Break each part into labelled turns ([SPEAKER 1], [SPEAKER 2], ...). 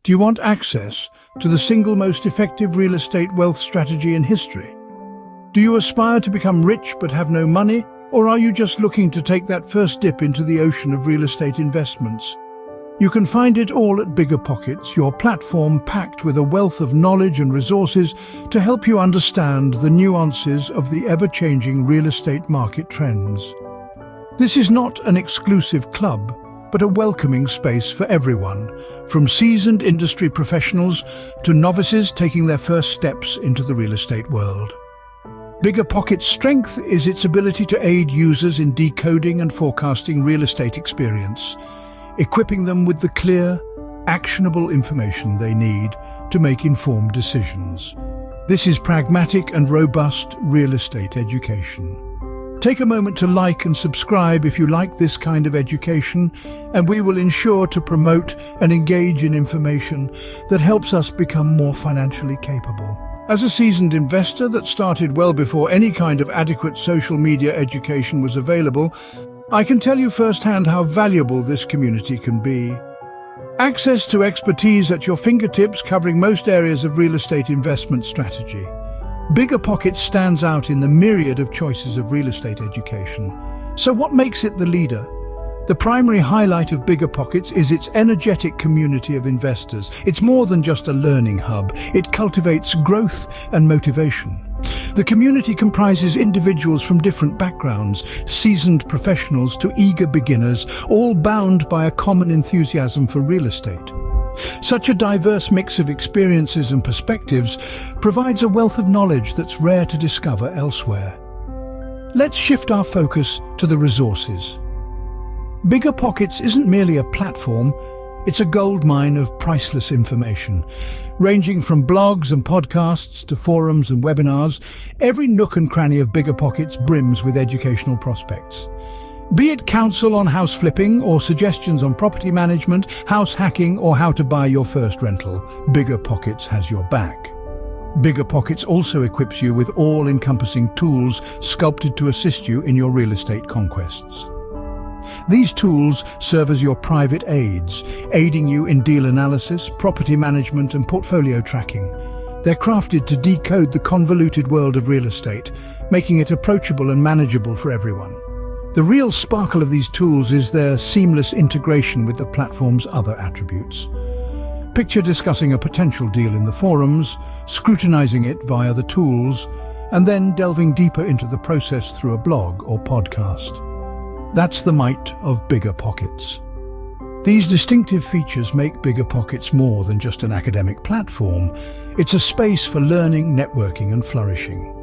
[SPEAKER 1] Do you want access to the single most effective real estate wealth strategy in history? Do you aspire to become rich but have no money, or are you just looking to take that first dip into the ocean of real estate investments? You can find it all at BiggerPockets, your platform packed with a wealth of knowledge and resources to help you understand the nuances of the ever-changing real estate market trends. This is not an exclusive club, but a welcoming space for everyone, from seasoned industry professionals to novices taking their first steps into the real estate world. BiggerPockets' strength is its ability to aid users in decoding and forecasting real estate experience, equipping them with the clear, actionable information they need to make informed decisions. This is pragmatic and robust real estate education. Take a moment to like and subscribe if you like this kind of education, and we will ensure to promote and engage in information that helps us become more financially capable. As a seasoned investor that started well before any kind of adequate social media education was available, I can tell you firsthand how valuable this community can be. Access to expertise at your fingertips covering most areas of real estate investment strategy. BiggerPockets stands out in the myriad of choices of real estate education. So what makes it the leader? The primary highlight of BiggerPockets is its energetic community of investors. It's more than just a learning hub. It cultivates growth and motivation. The community comprises individuals from different backgrounds, seasoned professionals to eager beginners, all bound by a common enthusiasm for real estate. Such a diverse mix of experiences and perspectives provides a wealth of knowledge that's rare to discover elsewhere. Let's shift our focus to the resources. BiggerPockets isn't merely a platform, it's a goldmine of priceless information. Ranging from blogs and podcasts to forums and webinars, every nook and cranny of BiggerPockets brims with educational prospects. Be it counsel on house flipping or suggestions on property management, house hacking, or how to buy your first rental, BiggerPockets has your back. BiggerPockets also equips you with all-encompassing tools sculpted to assist you in your real estate conquests. These tools serve as your private aides, aiding you in deal analysis, property management, and portfolio tracking. They're crafted to decode the convoluted world of real estate, making it approachable and manageable for everyone. The real sparkle of these tools is their seamless integration with the platform's other attributes. Picture discussing a potential deal in the forums, scrutinizing it via the tools, and then delving deeper into the process through a blog or podcast. That's the might of BiggerPockets. These distinctive features make BiggerPockets more than just an academic platform. It's a space for learning, networking, and flourishing.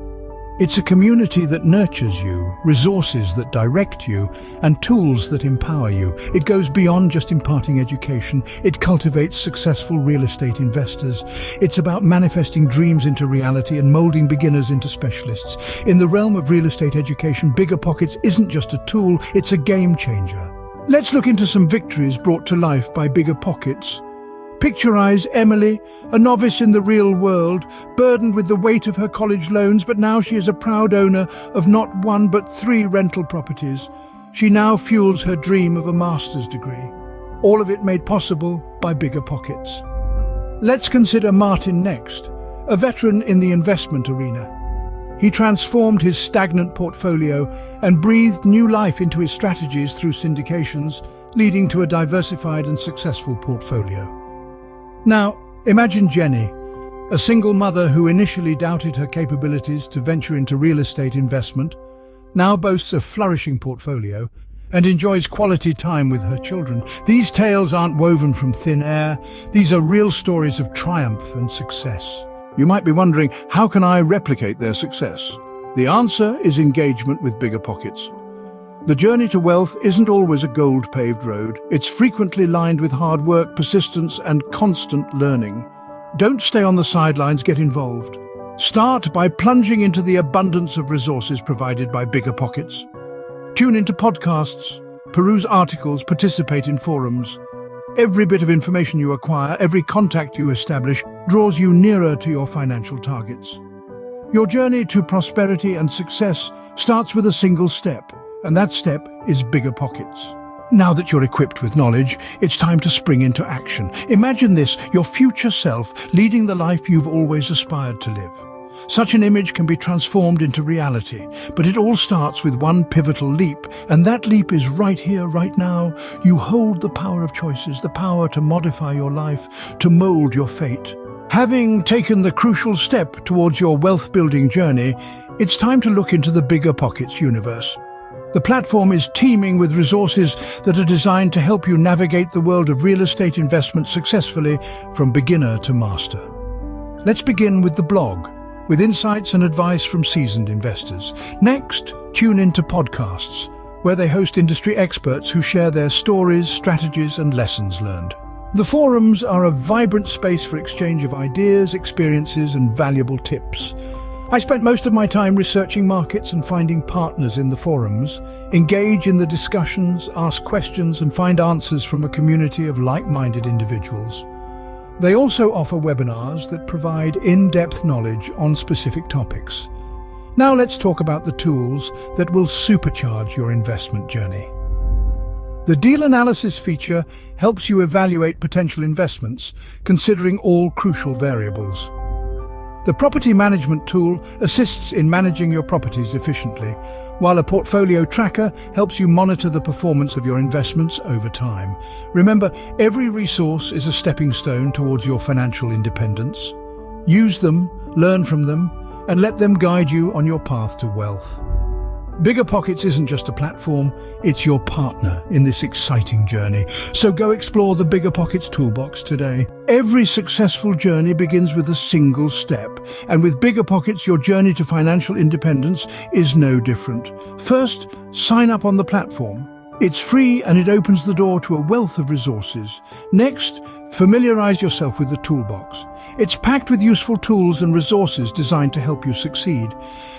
[SPEAKER 1] It's a community that nurtures you, resources that direct you, and tools that empower you. It goes beyond just imparting education. It cultivates successful real estate investors. It's about manifesting dreams into reality and molding beginners into specialists. In the realm of real estate education, BiggerPockets isn't just a tool, it's a game changer. Let's look into some victories brought to life by BiggerPockets. Picturize Emily, a novice in the real world, burdened with the weight of her college loans, but now she is a proud owner of not one but 3 rental properties. She now fuels her dream of a master's degree. All of it made possible by BiggerPockets. Let's consider Martin next, a veteran in the investment arena. He transformed his stagnant portfolio and breathed new life into his strategies through syndications, leading to a diversified and successful portfolio. Now, imagine Jenny, a single mother who initially doubted her capabilities to venture into real estate investment, now boasts a flourishing portfolio and enjoys quality time with her children. These tales aren't woven from thin air. These are real stories of triumph and success. You might be wondering, how can I replicate their success? The answer is engagement with BiggerPockets. The journey to wealth isn't always a gold-paved road. It's frequently lined with hard work, persistence, and constant learning. Don't stay on the sidelines, get involved. Start by plunging into the abundance of resources provided by BiggerPockets. Tune into podcasts, peruse articles, participate in forums. Every bit of information you acquire, every contact you establish, draws you nearer to your financial targets. Your journey to prosperity and success starts with a single step. And that step is BiggerPockets. Now that you're equipped with knowledge, it's time to spring into action. Imagine this, your future self leading the life you've always aspired to live. Such an image can be transformed into reality, but it all starts with one pivotal leap, and that leap is right here, right now. You hold the power of choices, the power to modify your life, to mold your fate. Having taken the crucial step towards your wealth-building journey, it's time to look into the BiggerPockets universe. The platform is teeming with resources that are designed to help you navigate the world of real estate investment successfully from beginner to master. Let's begin with the blog, with insights and advice from seasoned investors. Next, tune into podcasts, where they host industry experts who share their stories, strategies, and lessons learned. The forums are a vibrant space for exchange of ideas, experiences, and valuable tips. I spent most of my time researching markets and finding partners in the forums. Engage in the discussions, ask questions, and find answers from a community of like-minded individuals. They also offer webinars that provide in-depth knowledge on specific topics. Now let's talk about the tools that will supercharge your investment journey. The deal analysis feature helps you evaluate potential investments, considering all crucial variables. The property management tool assists in managing your properties efficiently, while a portfolio tracker helps you monitor the performance of your investments over time. Remember, every resource is a stepping stone towards your financial independence. Use them, learn from them, and let them guide you on your path to wealth. BiggerPockets isn't just a platform, it's your partner in this exciting journey. So go explore the BiggerPockets toolbox today. Every successful journey begins with a single step, and with BiggerPockets, your journey to financial independence is no different. First, sign up on the platform. It's free and it opens the door to a wealth of resources. Next, familiarize yourself with the toolbox. It's packed with useful tools and resources designed to help you succeed.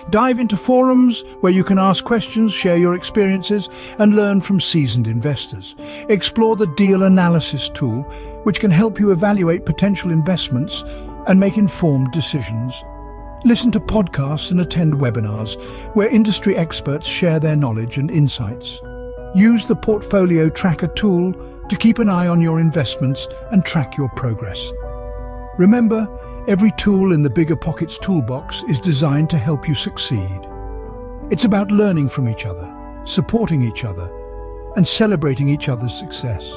[SPEAKER 1] Dive into forums where you can ask questions, share your experiences, and learn from seasoned investors. Explore the deal analysis tool, which can help you evaluate potential investments and make informed decisions. Listen to podcasts and attend webinars where industry experts share their knowledge and insights. Use the portfolio tracker tool to keep an eye on your investments and track your progress. Remember, every tool in the BiggerPockets toolbox is designed to help you succeed. It's about learning from each other, supporting each other, and celebrating each other's success.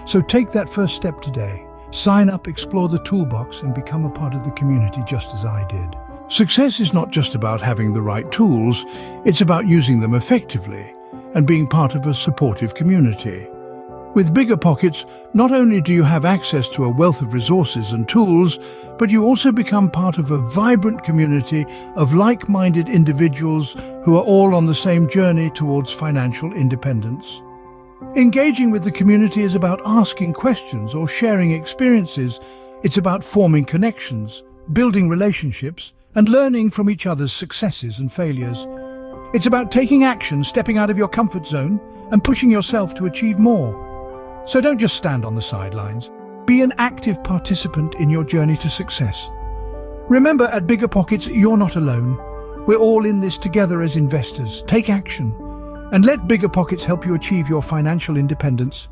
[SPEAKER 1] So take that first step today. Sign up, explore the toolbox, and become a part of the community just as I did. Success is not just about having the right tools, it's about using them effectively and being part of a supportive community. With BiggerPockets, not only do you have access to a wealth of resources and tools, but you also become part of a vibrant community of like-minded individuals who are all on the same journey towards financial independence. Engaging with the community is about asking questions or sharing experiences. It's about forming connections, building relationships, and learning from each other's successes and failures. It's about taking action, stepping out of your comfort zone, and pushing yourself to achieve more. So don't just stand on the sidelines. Be an active participant in your journey to success. Remember, at BiggerPockets, you're not alone. We're all in this together as investors. Take action and let BiggerPockets help you achieve your financial independence.